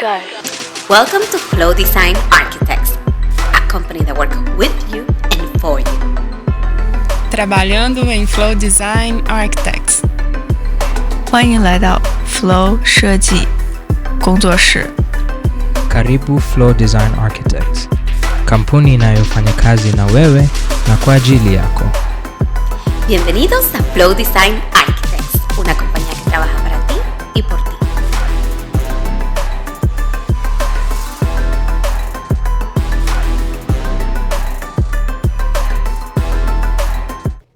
go. Welcome to Flow Design Architects, a company that works with you and for you. Trabalhando em Flow Design Architects. 欢迎来到 Flow 设计工作室。 Karibu Flow Design Architects, kampuni inayofanya kazi na wewe na kwa ajili yako. Bienvenidos a Flow Design Architects, una compañía que trabaja para ti y por ti.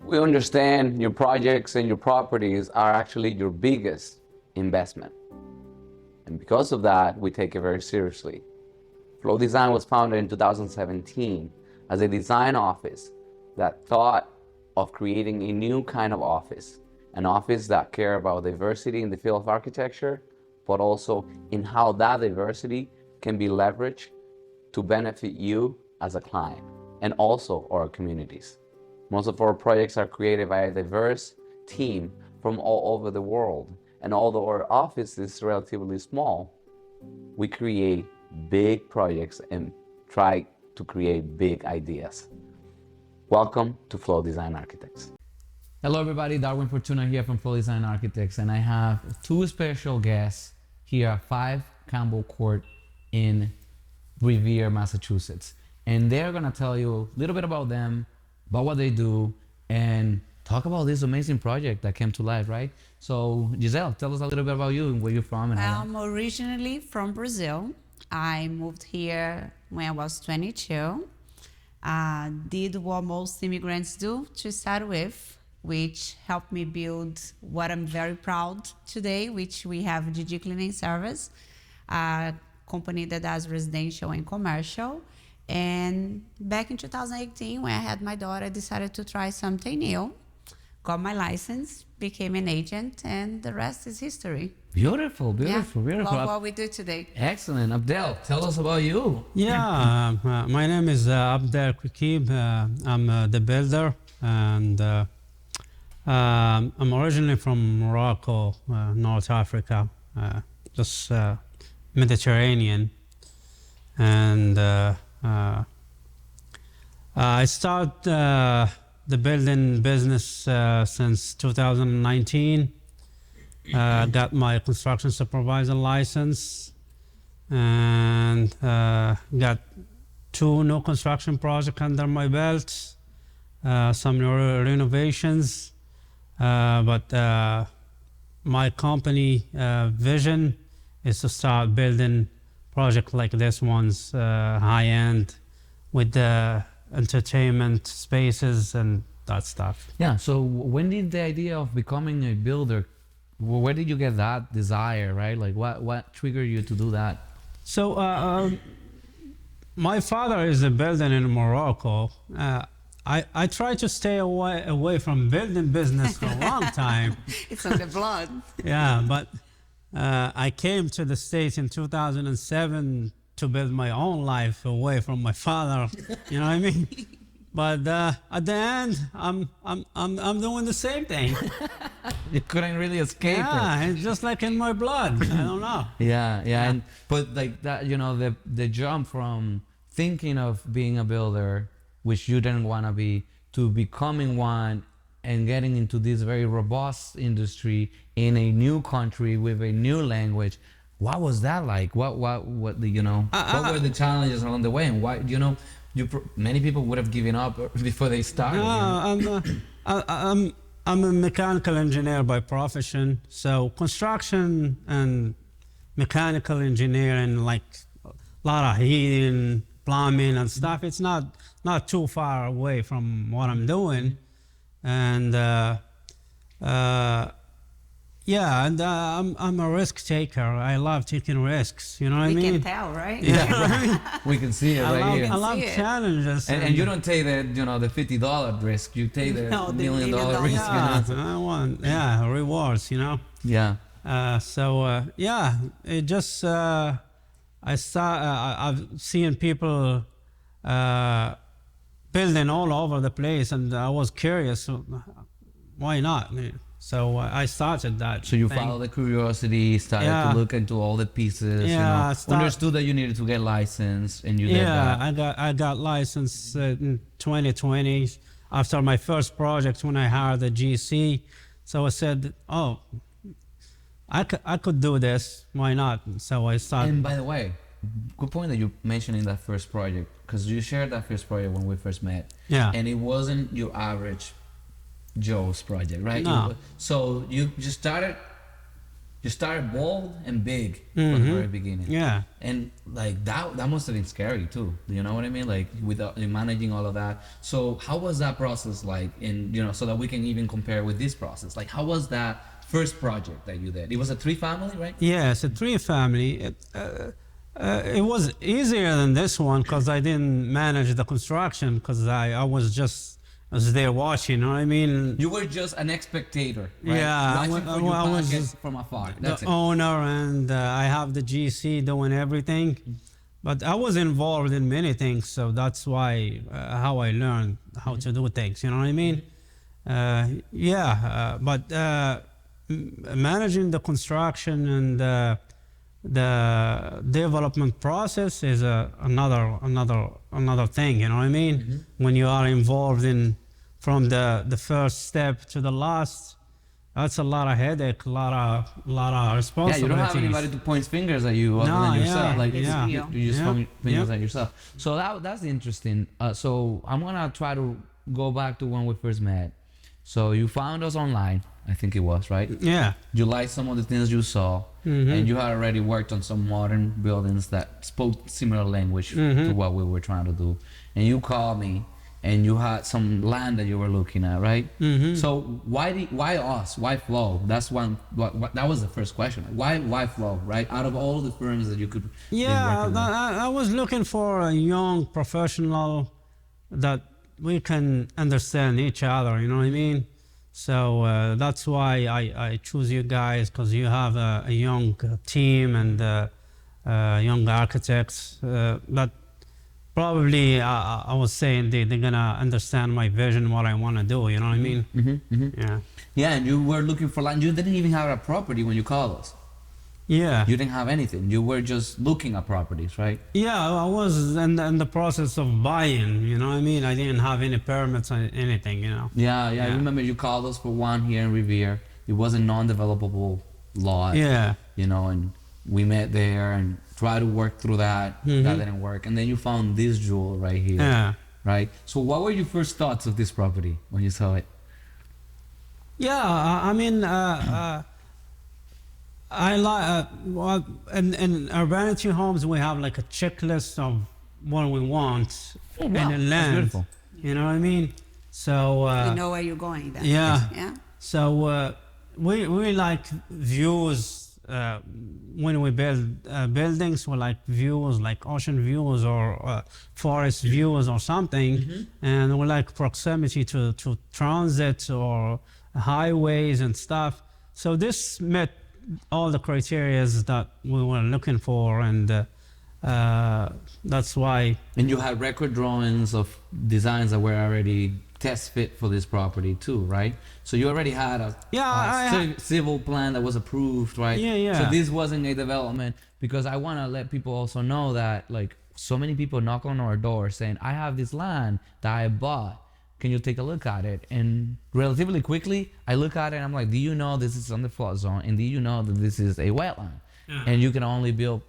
We understand your projects and your properties are actually your biggest investment. And because of that, we take it very seriously. Flow Design was founded in 2017 as a design office that thought of creating a new kind of office, an office that cares about diversity in the field of architecture, but also in how that diversity can be leveraged to benefit you as a client and also our communities. Most of our projects are created by a diverse team from all over the world. And although our office is relatively small, we create big projects and try to create big ideas. Welcome to Flow Design Architects. Hello everybody, Darguin Fortuna here from Flow Design Architects, and I have two special guests here at 5 Campbell Court in Revere, Massachusetts. And they're gonna tell you a little bit about them, about what they do, and talk about this amazing project that came to life, right? So Giselle, tell us a little bit about you and where you're from. And I'm originally from Brazil. I moved here when I was 22. Did what most immigrants do to start with, which helped me build what I'm very proud today, which we have GG Cleaning Service, a company that does residential and commercial. And back in 2018, when I had my daughter, I decided to try something new. Got my license, became an agent, and the rest is history. Beautiful. Love what we do today. Excellent. Abdell, tell us about you. Yeah, my name is Abdell Krikib. I'm the builder, and I'm originally from Morocco, North Africa, just Mediterranean. And I started the building business since 2019. Got my construction supervisor license and got 2 new construction projects under my belt, some renovations, but my company vision is to start building projects like this one's high-end with the entertainment spaces and that stuff. Yeah, so when did the idea of becoming a builder, where did you get that desire, right? Like what triggered you to do that? So my father is a builder in Morocco. I tried to stay away from building business for a long time. It's on the blood. Yeah, but I came to the States in 2007 to build my own life away from my father. You know what I mean? But at the end, I'm doing the same thing. You couldn't really escape Yeah, it. it's just like in my blood. I don't know. Yeah. And but like that, you know, the jump from thinking of being a builder, which you didn't want to be, to becoming one and getting into this very robust industry in a new country with a new language. What was that like? What you know? What were the challenges along the way, and why? You know, many people would have given up before they started. No, I'm a mechanical engineer by profession. So construction and mechanical engineering, like a lot of heating, plumbing, and stuff. It's not too far away from what I'm doing, and yeah, and I'm a risk taker. I love taking risks. You know what I mean? We can tell, right? Yeah. We can see it right here. I love challenges. And you don't take the the $50 risk. You take the No, the $1 million $1 risk. Yeah, You know? I want rewards. You know. Yeah. Yeah, it just I've seen people building all over the place, and I was curious, why not? So I started that. So you thing. followed the curiosity, started Yeah. to look into all the pieces. Yeah, Understood that you needed to get licensed, and you did that. I got licensed in 2020 after my first project when I hired a GC. So I said, oh, I could do this. Why not? So I started. And by the way, good point that you mentioned in that first project, because you shared that first project when we first met. Yeah. And it wasn't your average Joe's project, right? No. So you started bold and big from the very beginning. Yeah. And like that must have been scary too. You know what I mean? Like without managing all of that. So how was that process like? And so that we can even compare with this process. Like how was that first project that you did? It was a 3-family, right? Yeah, it's a 3-family. It was easier than this one because I didn't manage the construction because I was there watching, you know what I mean? You were just an spectator, right? Yeah, Watching I for your was pocket just from afar. the That's it. owner, and I have the GC doing everything. But I was involved in many things, so that's why how I learned how to do things, you know what I mean? But managing the construction and the development process is another thing, you know what I mean? When you are involved in from the first step to the last, that's a lot of headache, a lot of Yeah, responsibilities. you don't have anybody to point fingers at you other than yourself. Like yeah. you just Yeah. point fingers Yeah. at yourself. So that's interesting. So I'm gonna try to go back to when we first met. So you found us online, I think it was, right? Yeah. You liked some of the things you saw, and you had already worked on some modern buildings that spoke similar language to what we were trying to do. And you called me, and you had some land that you were looking at, right? So why us? Why Flow? That's one. That was the first question. Why Flow? Right? Out of all the firms that you could be working with. I was looking for a young professional that we can understand each other, you know what I mean? So that's why I choose you guys, because you have a young team and young architects that probably I was saying they're gonna understand my vision, what I want to do, you know what I mean? Yeah. Yeah, and you were looking for land. You didn't even have a property when you called us. Yeah. You didn't have anything. You were just looking at properties, right? Yeah, I was in the process of buying, you know what I mean? I didn't have any permits or anything, you know? Yeah. I remember you called us for one here in Revere. It was a non-developable lot. Yeah. And we met there and tried to work through that. That didn't work. And then you found this jewel right here. Yeah. Right? So what were your first thoughts of this property when you saw it? Yeah, I mean, I like in Urbanity homes we have like a checklist of what we want Oh, in wow. the That's land. beautiful. You know what I mean? So You know where you're going then. yeah. Yeah. So we like views when we build buildings. We like views like ocean views or forest views or something, and we like proximity to transit or highways and stuff. So this met all the criteria that we were looking for, and that's why. And you had record drawings of designs that were already test fit for this property too, right? So you already had a civil plan that was approved, right? Yeah. So this wasn't a development, because I want to let people also know that like so many people knock on our door saying, I have this land that I bought. Can you take a look at it? And relatively quickly, I look at it and I'm like, do you know this is on the flood zone? And do you know that this is a wetland? And you can only build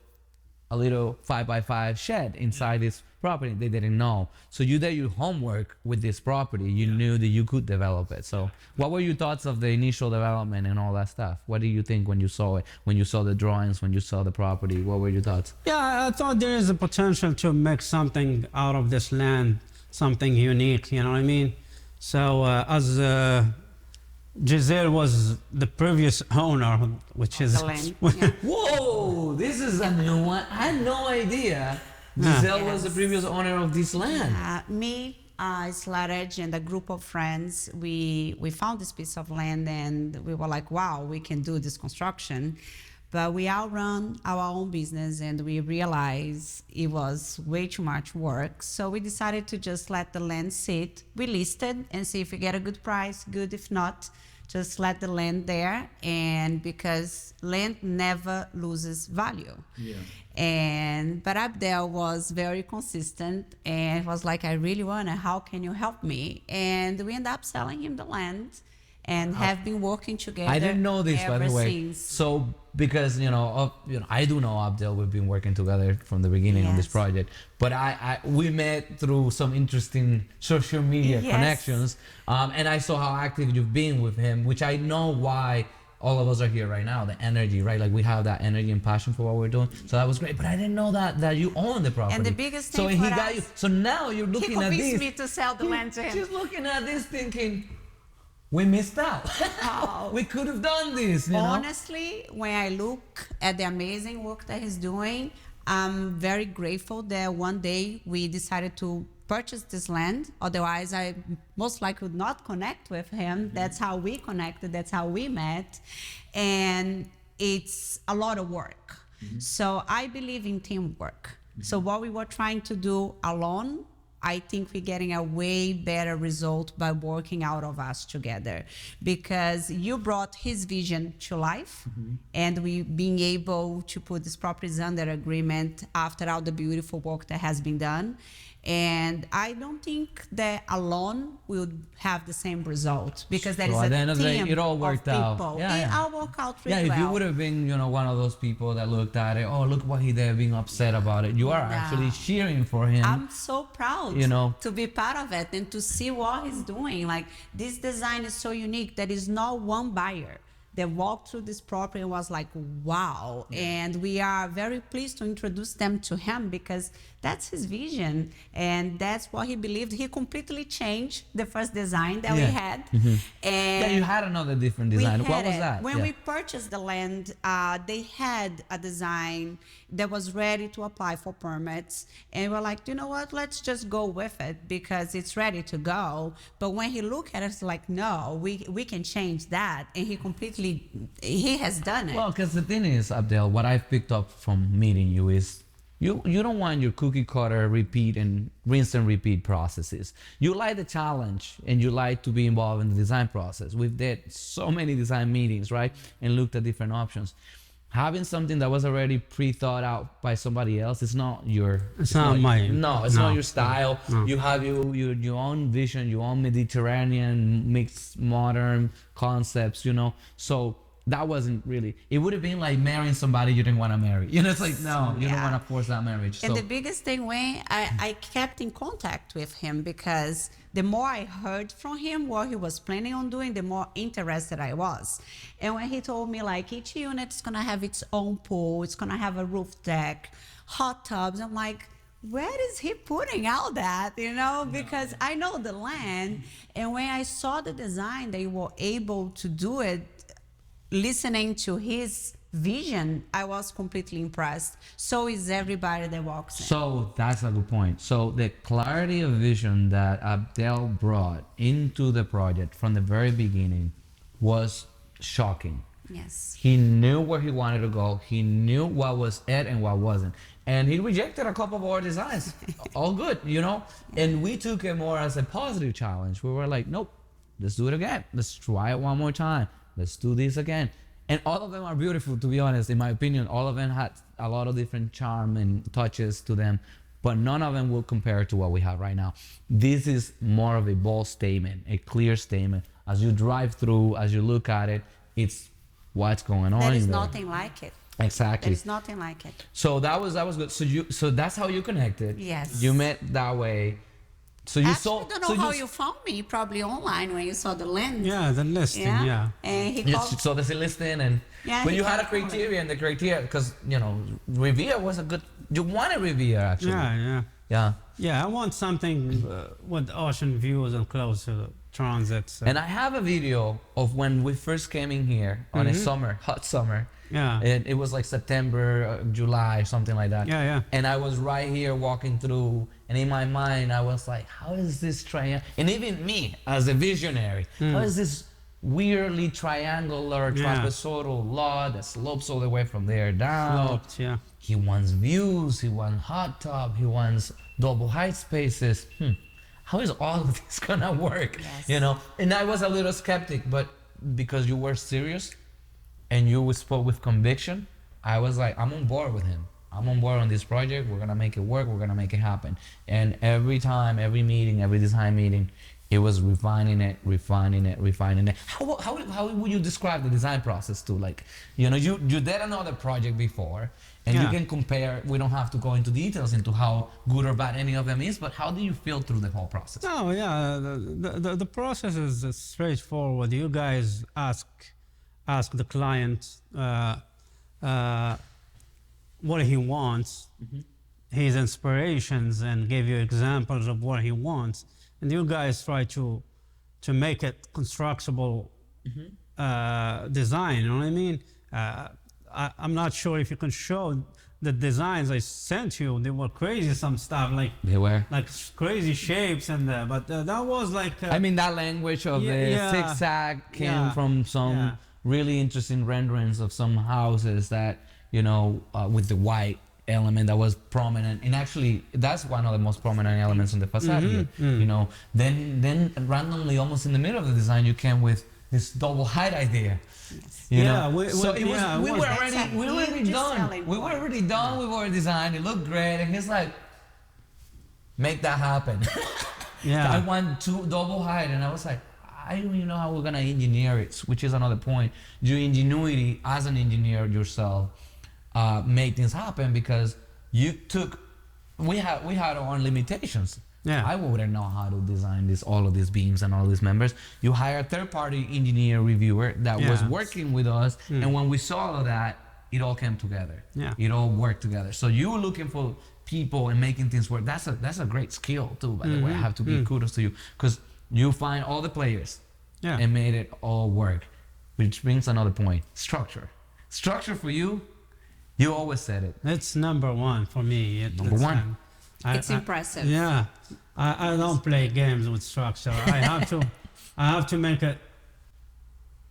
a little 5x5 shed inside this property. They didn't know. So you did your homework with this property. You knew that you could develop it. So what were your thoughts of the initial development and all that stuff? What do you think when you saw it, when you saw the drawings, when you saw the property? What were your thoughts? Yeah, I thought there is a potential to make something out of this land, something unique, you know what I mean? So as Giselle was the previous owner, which is... The land. Yeah. Whoa, this is a new one. I had no idea Giselle was the previous owner of this land. Me, Sladic, and a group of friends, we found this piece of land and we were like, wow, we can do this construction. But we all run our own business and we realized it was way too much work. So we decided to just let the land sit. We listed and see if we get a good price, good. If not, just let the land there, and because land never loses value. But Abdell was very consistent and was like, I really want it. How can you help me? And we ended up selling him the land and have been working together. I didn't know this, by the way. Since. So because I do know Abdell. We've been working together from the beginning on this project. But we met through some interesting social media connections, and I saw how active you've been with him, which I know why all of us are here right now. The energy, right? Like we have that energy and passion for what we're doing. So that was great. But I didn't know that you own the property. And the biggest thing so he got you. So now you're looking at this. He convinced me to sell the land to him. She's looking at this thinking, we missed out. We could have done this. Honestly, when I look at the amazing work that he's doing, I'm very grateful that one day we decided to purchase this land. Otherwise, I most likely would not connect with him. That's how we connected. That's how we met. And it's a lot of work. So I believe in teamwork. So what we were trying to do alone, I think we're getting a way better result by working out of us together, because you brought his vision to life, and we being able to put these properties under agreement after all the beautiful work that has been done. And I don't think that alone would have the same result, because there is a team of people. It all worked out. It all worked out really well. If you would have been, one of those people that looked at it, oh, look what he did, being upset about it. You are actually cheering for him. I'm so proud to be part of it and to see what he's doing. Like, this design is so unique that is not one buyer that walked through this property and was like, wow. And we are very pleased to introduce them to him, because that's his vision and that's what he believed. He completely changed the first design that we had. And you had another different design. What was that? When we purchased the land, they had a design that was ready to apply for permits. And we're like, you know what, let's just go with it because it's ready to go. But when he looked at it, it's like, no, we can change that. And he has done it. Well, because the thing is, Abdell, what I've picked up from meeting you is you don't want your cookie cutter repeat and rinse and repeat processes. You like the challenge and you like to be involved in the design process. We've did so many design meetings, right? And looked at different options. Having something that was already pre-thought out by somebody else, it's not your... It's not your style. No. You have your own vision, your own Mediterranean, mixed modern concepts, So that wasn't really... It would have been like marrying somebody you didn't want to marry. It's like, no, you don't want to force that marriage. And the biggest thing, when I kept in contact with him, because the more I heard from him what he was planning on doing, the more interested I was. And when he told me, like, each unit is going to have its own pool, it's going to have a roof deck, hot tubs, I'm like, where is he putting all that, Because I know the land. And when I saw the design, they were able to do it, listening to his vision, I was completely impressed. So is everybody that walks in. So that's a good point. So the clarity of vision that Abdell brought into the project from the very beginning was shocking. Yes. He knew where he wanted to go. He knew what was it and what wasn't. And he rejected a couple of our designs. All good, And we took it more as a positive challenge. We were like, nope, let's do it again. Let's try it one more time. Let's do this again. And all of them are beautiful, to be honest. In my opinion, all of them had a lot of different charm and touches to them, but none of them will compare to what we have right now. This is more of a bold statement, a clear statement. As you drive through, as you look at it, it's what's going on. There is nothing like it. Exactly. There's nothing like it. So that was good. So that's how you connected. Yes. You met that way. So you saw. I don't know how you found me. Probably online when you saw the land. Yeah, the listing. Yeah. And he called. So there's a listing, and but you had a criteria, and the criteria, because Revere was a good. You wanted Revere actually. Yeah. I want something with ocean views and close to transit. So. And I have a video of when we first came in here on a hot summer. Yeah. It was like September, July, something like that. Yeah. And I was right here walking through, and in my mind, I was like, how is this triangle? And even me, as a visionary, how is this weirdly triangular, trapezoidal lot that slopes all the way from there down? Sloped, yeah. He wants views, he wants hot tub, he wants double height spaces. How is all of this gonna work? Yes. And I was a little skeptic, but because you were serious and you spoke with conviction, I was like, I'm on board with him. I'm on board on this project. We're gonna make it work. We're gonna make it happen. And every time, every meeting, every design meeting, it was refining it. How would you describe the design process too? Like, you know, you did another project before, and you can compare. We don't have to go into details into how good or bad any of them is, but how do you feel through the whole process? No, yeah, the process is straightforward. You guys ask the client what he wants, his inspirations, and give you examples of what he wants, and you guys try to make it constructible design. You know what I mean? I'm not sure if you can show the designs I sent you. They were crazy, some stuff like They were like crazy shapes, and but that was like. I mean, that language of the zigzag came from some really interesting renderings of some houses that, you know, with the white element that was prominent, and actually that's one of the most prominent elements on the facade here. You know, then randomly, almost in the middle of the design, you came with this double height idea. You know? We were already done. We were already done with our design. It looked great, and he's like, make that happen. I want two double height, and I was like, I don't even know how we're gonna engineer it, which is another point. Your ingenuity as an engineer yourself made things happen, because we had our own limitations. I wouldn't know how to design all of these beams and all these members. You hire a third-party engineer reviewer that was working with us, and when we saw all of that, it all came together. It all worked together. So you were looking for people and making things work. That's a great skill too, by the way. I have to give kudos to you, because you find all the players and made it all work. Which brings another point: structure. Structure for you. You always said it. It's number one for me. Number one. It's impressive. Yeah, I don't play games with structure. I have to make a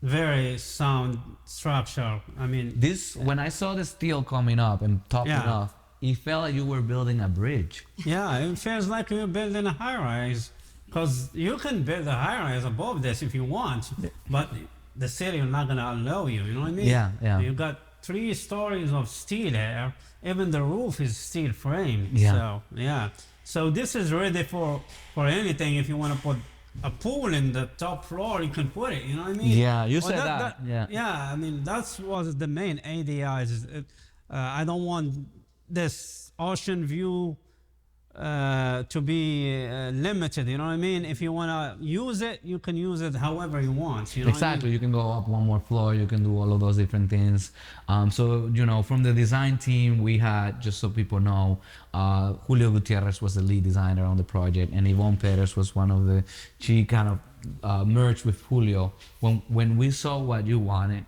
very sound structure. I mean, when I saw the steel coming up and topping off, it felt like you were building a bridge. Yeah, it feels like you're building a high-rise, because you can build a high-rise above this if you want, but the city is not gonna allow you. You know what I mean? Yeah. You got 3 stories of steel here. Even the roof is steel framed. So this is ready for anything. If you want to put a pool in the top floor, you can put it. You know what I mean? Yeah, you said that. Yeah, I mean, that was the main ADIs. I don't want this ocean view to be limited. You know what I mean? If you want to use it, you can use it however you want. You know exactly. You can go up one more floor. You can do all of those different things. So, you know, from the design team, we had, just so people know, Julio Gutierrez was the lead designer on the project, and Yvonne Perez was one of the. She kind of merged with Julio. When we saw what you wanted,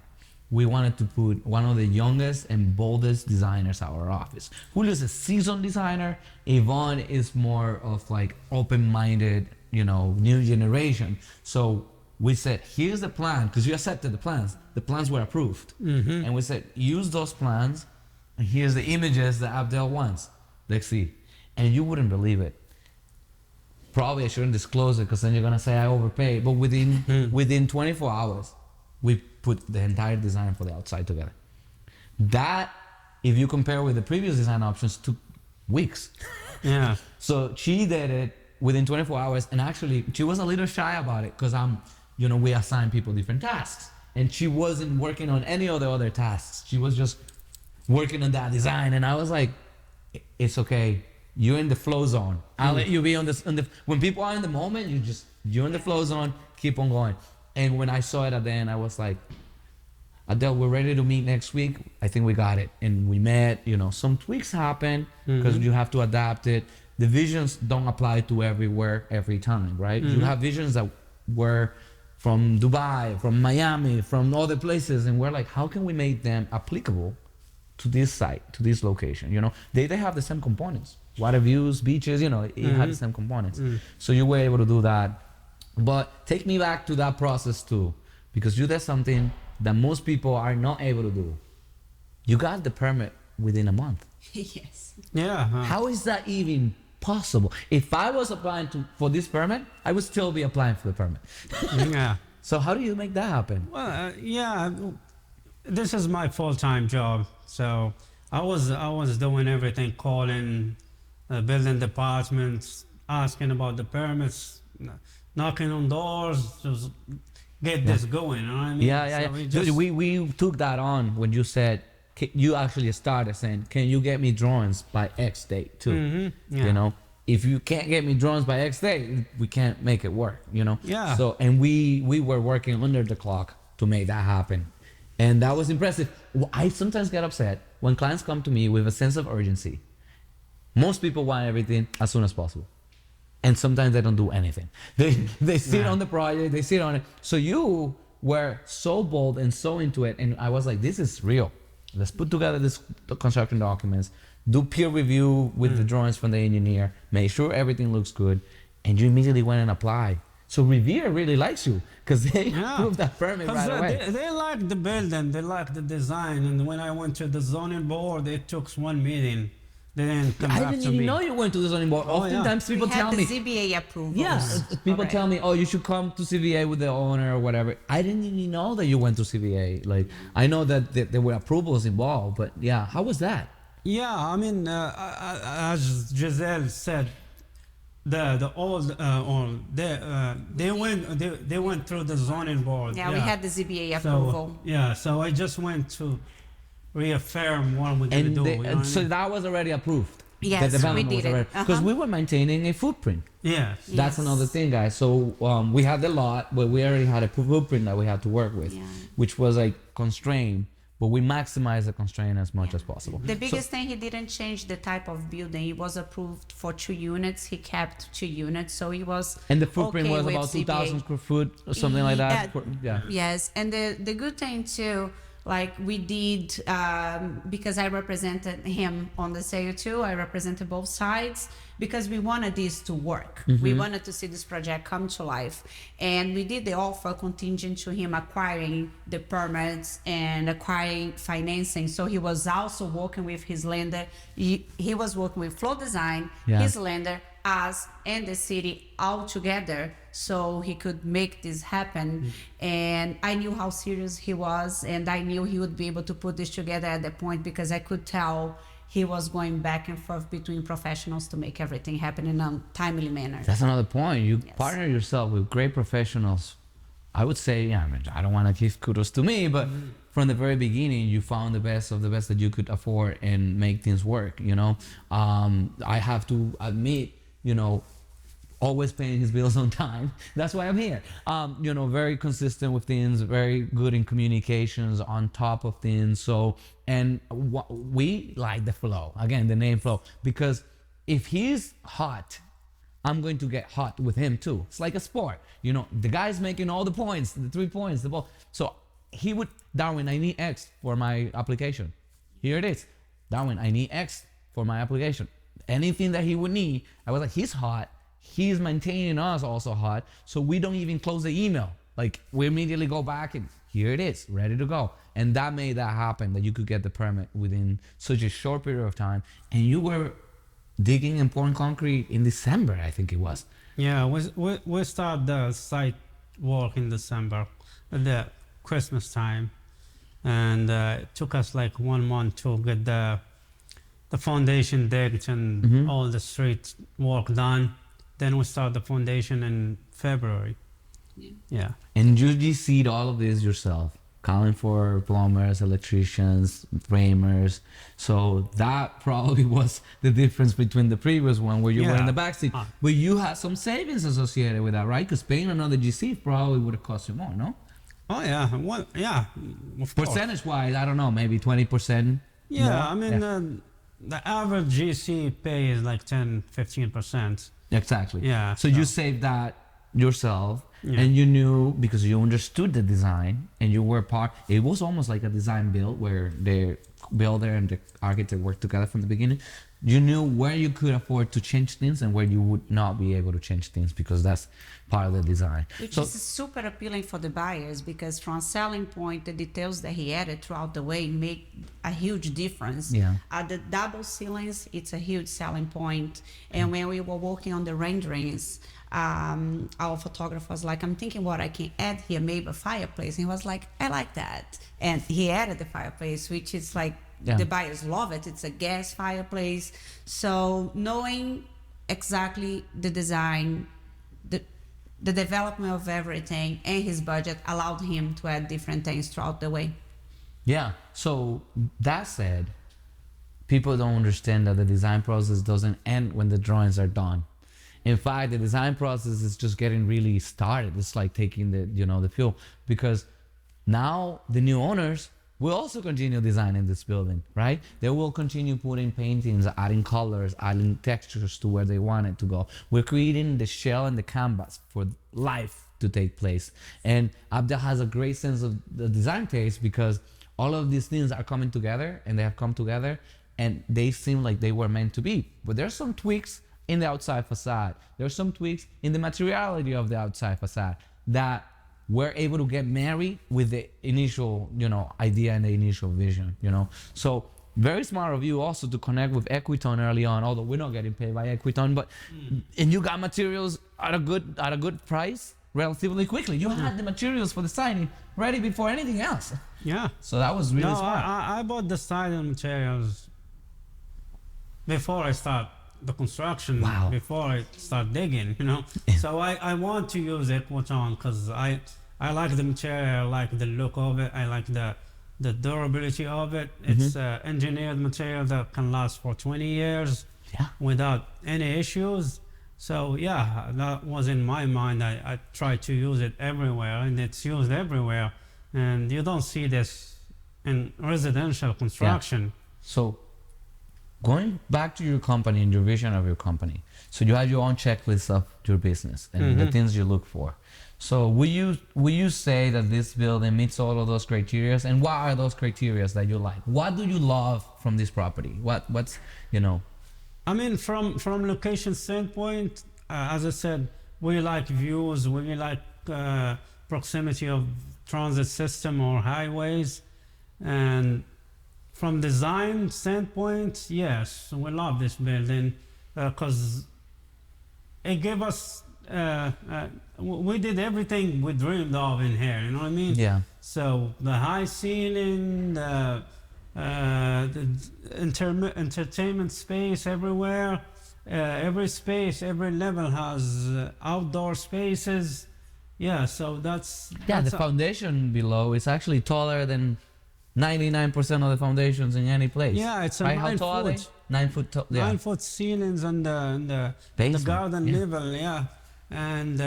we wanted to put one of the youngest and boldest designers at our office. Julio's a seasoned designer. Yvonne is more of like open-minded, you know, new generation. So we said, here's the plan, because you accepted the plans. The plans were approved. And we said, use those plans, and here's the images that Abdell wants. Let's see. And you wouldn't believe it. Probably I shouldn't disclose it, because then you're gonna say I overpaid. But within 24 hours, we put the entire design for the outside together. That, if you compare with the previous design options, took weeks. So she did it within 24 hours, and actually she was a little shy about it, because you know, we assign people different tasks, and she wasn't working on any of the other tasks. She was just working on that design, and I was like, it's okay. You're in the flow zone. I'll let you be on the. When people are in the moment, you're in the flow zone. Keep on going. And when I saw it at the end, I was like, Abdell, we're ready to meet next week. I think we got it. And we met, you know, some tweaks happen because you have to adapt it. The visions don't apply to everywhere, every time, right? You have visions that were from Dubai, from Miami, from other places. And we're like, how can we make them applicable to this site, to this location? You know, they have the same components. Water views, beaches, you know, it had the same components. So you were able to do that. But take me back to that process too, because you did something that most people are not able to do. You got the permit within a month. Yes. How is that even possible? If I was applying for this permit, I would still be applying for the permit. So how do you make that happen? Well, yeah, this is my full-time job. So I was doing everything, calling building departments, asking about the permits, knocking on doors, just get this going. You know what I mean? Yeah. So we Dude, just- we took that on when you said you actually started saying, "Can you get me drawings by X date too?" Yeah. You know, if you can't get me drawings by X date, we can't make it work. You know. Yeah. So and we were working under the clock to make that happen, and that was impressive. I sometimes get upset when clients come to me with a sense of urgency. Most people want everything as soon as possible. And sometimes they don't do anything. They sit on the project, they sit on it. So you were so bold and so into it. And I was like, this is real. Let's put together this construction documents, do peer review with the drawings from the engineer, make sure everything looks good. And you immediately went and applied. So Revere really likes you because they approved that permit right away. They like the building, they like the design. And when I went to the zoning board, it took one meeting. They didn't come I back didn't to even me. know you went to the zoning board. Oh, yeah. Oftentimes people We tell had me, the ZBA approval. yeah, people Alright. tell me, oh, you should come to CVA with the owner or whatever. I didn't even know that you went to CVA. Like, I know that there were approvals involved, but yeah, how was that? Yeah, I mean, as Giselle said, they went through the zoning board. Yeah, we had the ZBA So, approval. yeah, so I just went to reaffirm what we're gonna And do. they- you know what I so mean? that was already approved. Yes, The development we was did it. already because we were maintaining a footprint. Yes. That's Yes. another thing, guys. So we had the lot, but we already had a footprint that we had to work with, Yeah. which was like constrained. But we maximized the constraint as much as possible. The biggest thing, he didn't change the type of building. He was approved for 2 units. He kept 2 units, so he was And the footprint okay was with about CBA. 2,000 square foot or something like that. Yeah. Yes, and the good thing too, like we did, because I represented him on the sale too. I represented both sides because we wanted this to work. We wanted to see this project come to life, and we did the offer contingent to him acquiring the permits and acquiring financing. So he was also working with his lender. He was working with Flow Design, Yeah. his lender, us, and the city all together, so he could make this happen. And I knew how serious he was, and I knew he would be able to put this together at the point because I could tell he was going back and forth between professionals to make everything happen in a timely manner. That's another point. You Yes. partner yourself with great professionals. I would say, yeah, I mean, I don't want to give kudos to me, but from the very beginning, you found the best of the best that you could afford and make things work. You know, I have to admit, you know, always paying his bills on time. That's why I'm here. You know, very consistent with things, very good in communications, on top of things. So, and we like the flow. Again, the name flow, because if he's hot, I'm going to get hot with him too. It's like a sport. You know, the guy's making all the points, the 3 points, the ball. So he would, Darwin, I need X for my application. Here it is. Darwin, I need X for my application. Anything that he would need, I was like, he's hot. He's maintaining us also hot. So we don't even close the email. Like, we immediately go back and here it is, ready to go. And that made that happen, that you could get the permit within such a short period of time. And you were digging and pouring concrete in December, I think it was. Yeah, we start the site work in December, at the Christmas time, and it took us like 1 month to get the foundation digged and all the street work done. Then we start the foundation in February. Yeah. And you GC'd all of this yourself, calling for plumbers, electricians, framers. So that probably was the difference between the previous one where you were in the backseat. But you had some savings associated with that, right? Because paying another GC probably would have cost you more, no? Oh yeah. Well, yeah. Of course. Percentage-wise, I don't know, maybe 20%. Yeah, more? I mean, the average GC pay is like 10-15%. Exactly. Yeah, So you saved that yourself, Yeah. and you knew, because you understood the design and you were part. It was almost like a design build where the builder and the architect worked together from the beginning. You knew where you could afford to change things and where you would not be able to change things, because that's part of the design. Which So is super appealing for the buyers, because from a selling point, the details that he added throughout the way make a huge difference. Yeah. The double ceilings, it's a huge selling point. And when we were working on the renderings, our photographer was like, I'm thinking what I can add here, maybe a fireplace. And he was like, I like that. And he added the fireplace, which is like, the buyers love it. It's a gas fireplace. So knowing exactly the design, the development of everything and his budget allowed him to add different things throughout the way. Yeah. So that said, people don't understand that the design process doesn't end when the drawings are done. In fact, the design process is just getting really started. It's like taking the feel, because now the new owners will also continue designing this building, right? They will continue putting paintings, adding colors, adding textures to where they want it to go. We're creating the shell and the canvas for life to take place. And Abdell has a great sense of the design taste, because all of these things are coming together, and they have come together, and they seem like they were meant to be. But there's some tweaks in the outside facade. There's some tweaks in the materiality of the outside facade that we're able to get married with the initial, idea and the initial vision, So very smart of you also to connect with Equiton early on, although we're not getting paid by Equiton, but and you got materials at a good price relatively quickly. You had the materials for the siding ready before anything else. Yeah. So that was really smart. I bought the siding materials before I start the construction. Wow. Before I start digging, So I want to use Equiton because I like the material, I like the look of it, I like the durability of it. It's engineered material that can last for 20 years without any issues. So yeah, that was in my mind. I try to use it everywhere, and it's used everywhere. And you don't see this in residential construction. So going back to your company and your vision of your company, so you have your own checklist of your business and the things you look for. So will you say that this building meets all of those criteria? And what are those criteria that you like? What do you love from this property? What's I mean, from location standpoint, as I said, we like views, we like proximity of transit system or highways, and from design standpoint, yes, we love this building because it gave us. We did everything we dreamed of in here. You know what I mean? Yeah. So the high ceiling, the entertainment space everywhere. Every space, every level has outdoor spaces. Yeah. So that's the foundation below is actually taller than 99% of the foundations in any place. Yeah, it's a right? 9 How tall foot. are they? 9 foot tall. Yeah. 9 foot ceilings on the garden level. Yeah, and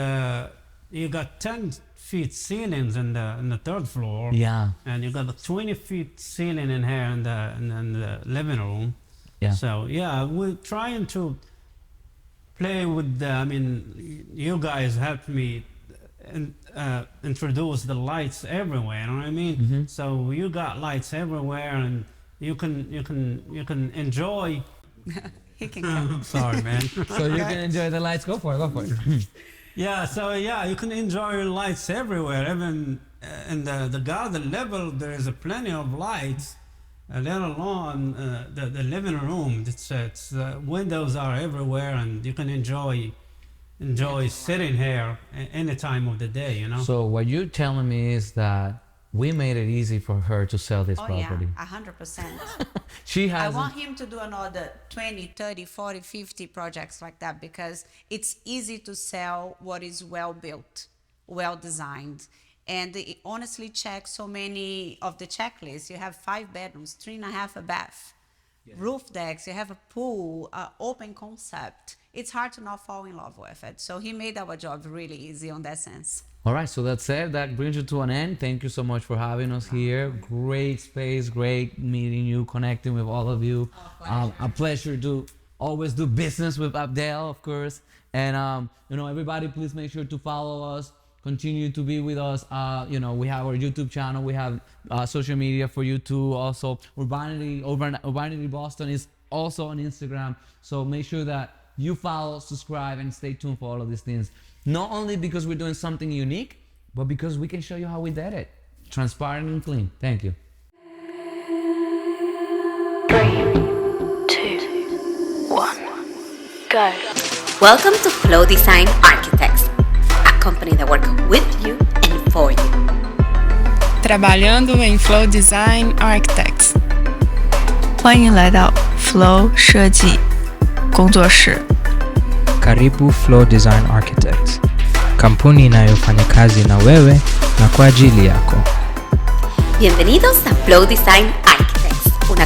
you got 10 feet ceilings in the third floor. Yeah. And you got a 20 feet ceiling in here in the living room. Yeah. So yeah, we're trying to play with you guys helped me introduce the lights everywhere. You know what I mean? So you got lights everywhere, and you can enjoy. He can come. Sorry, man. So you can enjoy the lights. Go for it. Yeah, so yeah, you can enjoy lights everywhere. Even in the garden level, there is plenty of lights. Let alone the living room. It's windows are everywhere, and you can enjoy sitting here any time of the day. So what you're telling me is that we made it easy for her to sell this property. Yeah, 100%. She has. I want him to do another 20, 30, 40, 50 projects like that, because it's easy to sell what is well built, well designed. And they honestly check so many of the checklists. You have 5 bedrooms, 3.5 a bath, roof decks, you have a pool, open concept. It's hard to not fall in love with it. So he made our job really easy on that sense. All right, so that's it. That brings it to an end. Thank you so much for having us here. Great space, great meeting you, connecting with all of you. A pleasure to always do business with Abdell, of course. And everybody, please make sure to follow us. Continue to be with us. We have our YouTube channel. We have social media for you too. Also, Urbanity Boston is also on Instagram. So make sure that you follow, subscribe, and stay tuned for all of these things. Not only because we're doing something unique, but because we can show you how we did it. Transparent and clean. Thank you. 3, 2, 1, go. Welcome to Flow Design Architects, a company that works with you and for you. Trabalhando em Flow Design Architects. 欢迎来到 Flow 设计工作室。 Karibu Flow Design Architects, kampuni inayofanya kazi na wewe na kwa ajili yako. Bienvenidos a Flow Design Architects, una